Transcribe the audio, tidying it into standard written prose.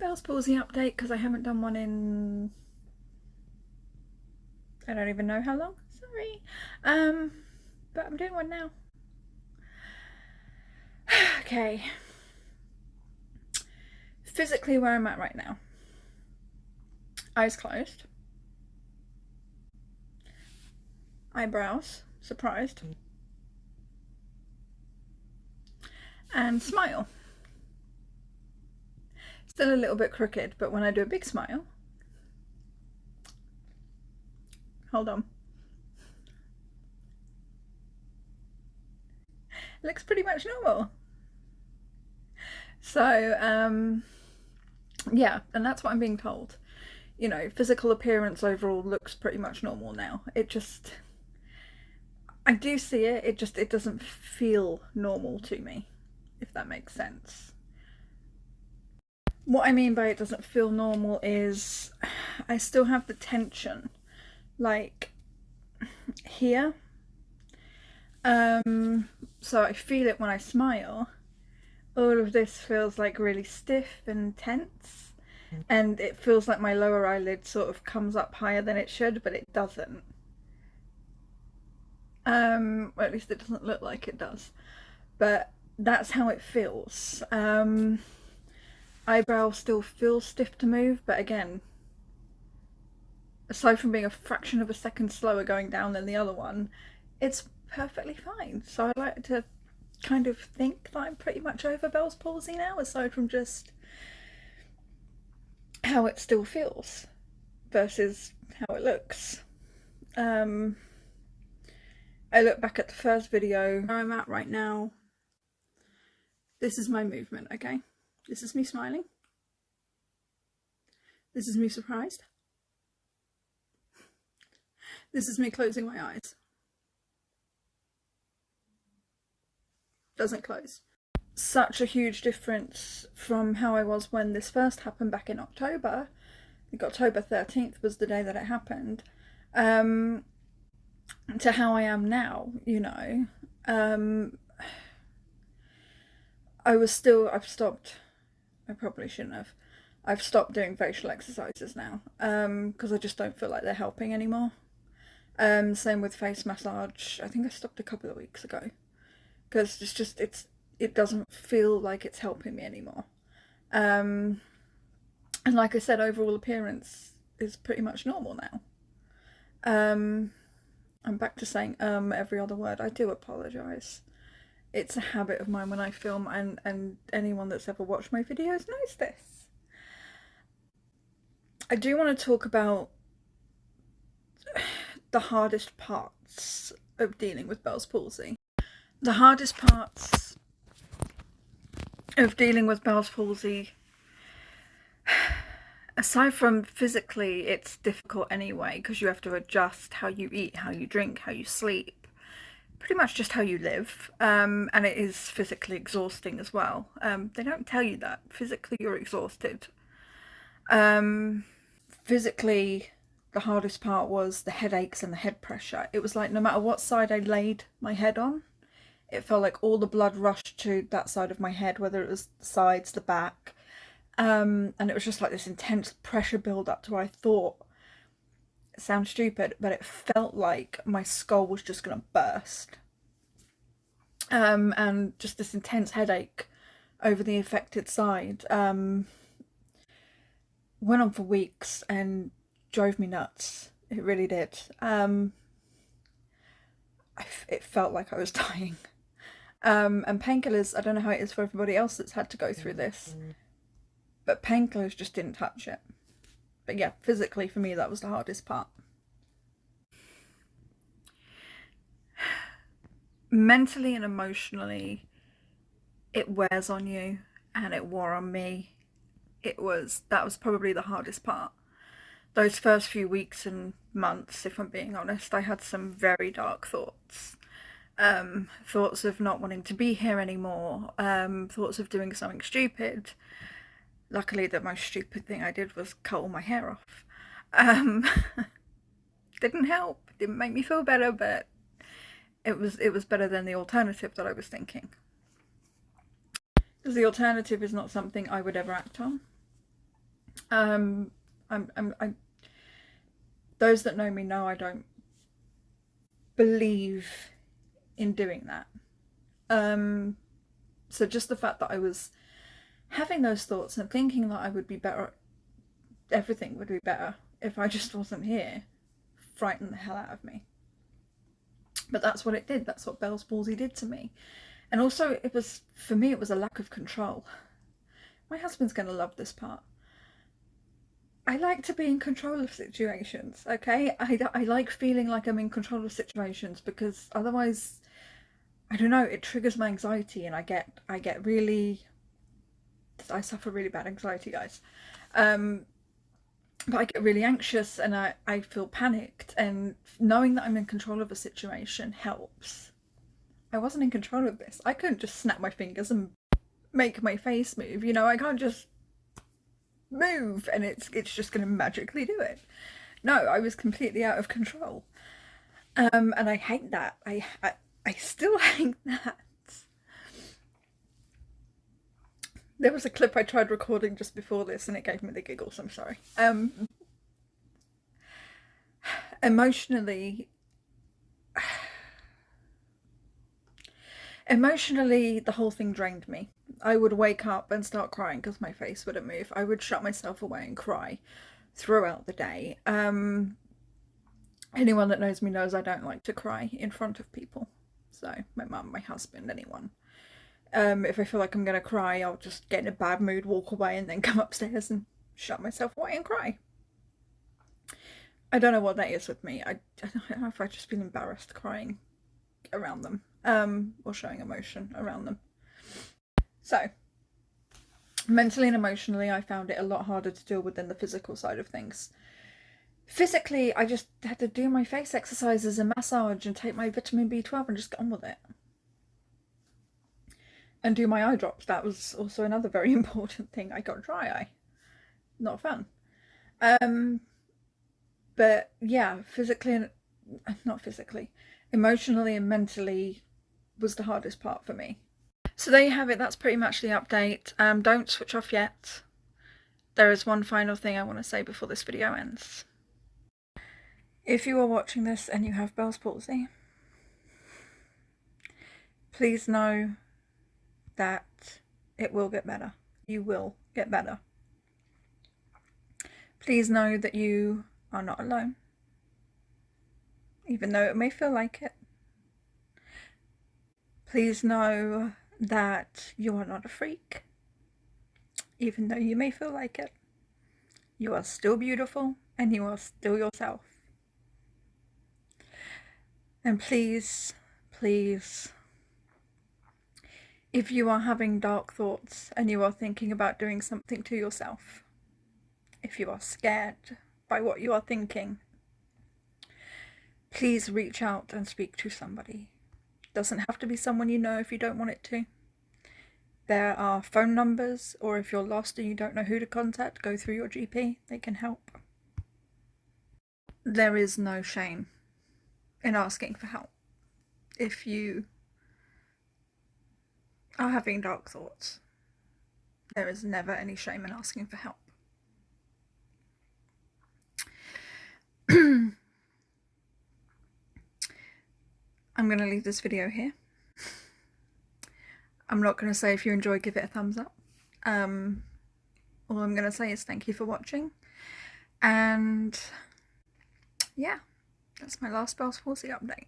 Bell's palsy update, because I haven't done one in I don't even know how long. Sorry. But I'm doing one now. Okay. Physically where I'm at right now. Eyes closed. Eyebrows, surprised. And smile. Still a little bit crooked, but when I do a big smile, hold on, it looks pretty much normal. So, yeah, and that's what I'm being told. You know, physical appearance overall looks pretty much normal now. I do see it, it doesn't feel normal to me, if that makes sense. What I mean by it doesn't feel normal is I still have the tension, like here. So I feel it when I smile. All of this feels like really stiff and tense, and it feels like my lower eyelid sort of comes up higher than it should, but it doesn't. Or at least it doesn't look like it does. But that's how it feels. Eyebrows still feel stiff to move, but again, aside from being a fraction of a second slower going down than the other one, it's perfectly fine. So I like to kind of think that I'm pretty much over Bell's palsy now, aside from just how it still feels versus how it looks. I look back at the first video where I'm at right now. This is my movement, okay? This is me smiling. This is me surprised. This is me closing my eyes. Doesn't close. Such a huge difference from how I was when this first happened back in October. I think October 13th was the day that it happened. To how I am now, you know. I've stopped, I probably shouldn't have. I've stopped doing facial exercises now, because I just don't feel like they're helping anymore. Same with face massage. I think I stopped a couple of weeks ago, because it doesn't feel like it's helping me anymore. And like I said, overall appearance is pretty much normal now. I'm back to saying every other word. I do apologise. It's a habit of mine when I film, and anyone that's ever watched my videos knows this. I do want to talk about the hardest parts of dealing with Bell's palsy. The hardest parts of dealing with Bell's palsy, aside from physically, it's difficult anyway, because you have to adjust how you eat, how you drink, how you sleep, pretty much just how you live, and it is physically exhausting as well. They don't tell you that. Physically, you're exhausted. Physically, the hardest part was the headaches and the head pressure. It was like no matter what side I laid my head on, it felt like all the blood rushed to that side of my head, whether it was the sides, the back, and it was just like this intense pressure build up to where I thought, it sounds stupid, but it felt like my skull was just gonna burst. And just this intense headache over the affected side went on for weeks and drove me nuts. It really did. It felt like I was dying. And painkillers, I don't know how it is for everybody else that's had to go through this, but painkillers just didn't touch it. But yeah, physically for me that was the hardest part. Mentally and emotionally, it wears on you, and it wore on me. That was probably the hardest part. Those first few weeks and months, if I'm being honest, I had some very dark thoughts. Thoughts of not wanting to be here anymore, thoughts of doing something stupid. Luckily, the most stupid thing I did was cut all my hair off. Didn't help, didn't make me feel better, but it was better than the alternative that I was thinking. Because the alternative is not something I would ever act on. I those that know me know I don't believe in doing that. So just the fact that I was having those thoughts and thinking that I would be better, everything would be better if I just wasn't here, frightened the hell out of me. But that's what it did. That's what Bell's palsy did to me. And also, it was, for me, it was a lack of control. My husband's going to love this part. I like to be in control of situations, okay? I like feeling like I'm in control of situations, because otherwise, I don't know, it triggers my anxiety, and I get really, I suffer really bad anxiety, guys. But I get really anxious, and I feel panicked, and knowing that I'm in control of a situation helps. I wasn't in control of this. I couldn't just snap my fingers and make my face move, you know. I can't just move and it's just going to magically do it. No, I was completely out of control. And I hate that. I still hate that. There was a clip I tried recording just before this and it gave me the giggles, I'm sorry. Emotionally, the whole thing drained me. I would wake up and start crying because my face wouldn't move. I would shut myself away and cry throughout the day. Anyone that knows me knows I don't like to cry in front of people. So my mum, my husband, anyone. If I feel like I'm going to cry, I'll just get in a bad mood, walk away, and then come upstairs and shut myself away and cry. I don't know what that is with me. I don't know if I just feel embarrassed crying around them, or showing emotion around them. So, mentally and emotionally, I found it a lot harder to deal with than the physical side of things. Physically, I just had to do my face exercises and massage and take my vitamin B12 and just get on with it. And do my eye drops. That was also another very important thing. I got dry eye. Not fun. But yeah, emotionally and mentally was the hardest part for me. So there you have it. That's pretty much the update. Don't switch off yet. There is one final thing I want to say before this video ends. If you are watching this and you have Bell's palsy, please know that it will get better. You will get better. Please know that you are not alone, even though it may feel like it. Please know that you are not a freak, even though you may feel like it. You are still beautiful and you are still yourself. And please, please, if you are having dark thoughts and you are thinking about doing something to yourself, if you are scared by what you are thinking, please reach out and speak to somebody. It doesn't have to be someone you know if you don't want it to. There are phone numbers, or if you're lost and you don't know who to contact, go through your GP. They can help. There is no shame in asking for help. If you are having dark thoughts, there is never any shame in asking for help. I'm going to leave this video here. I'm not going to say if you enjoy, give it a thumbs up. All I'm going to say is thank you for watching. And yeah, that's my last Bell's palsy update.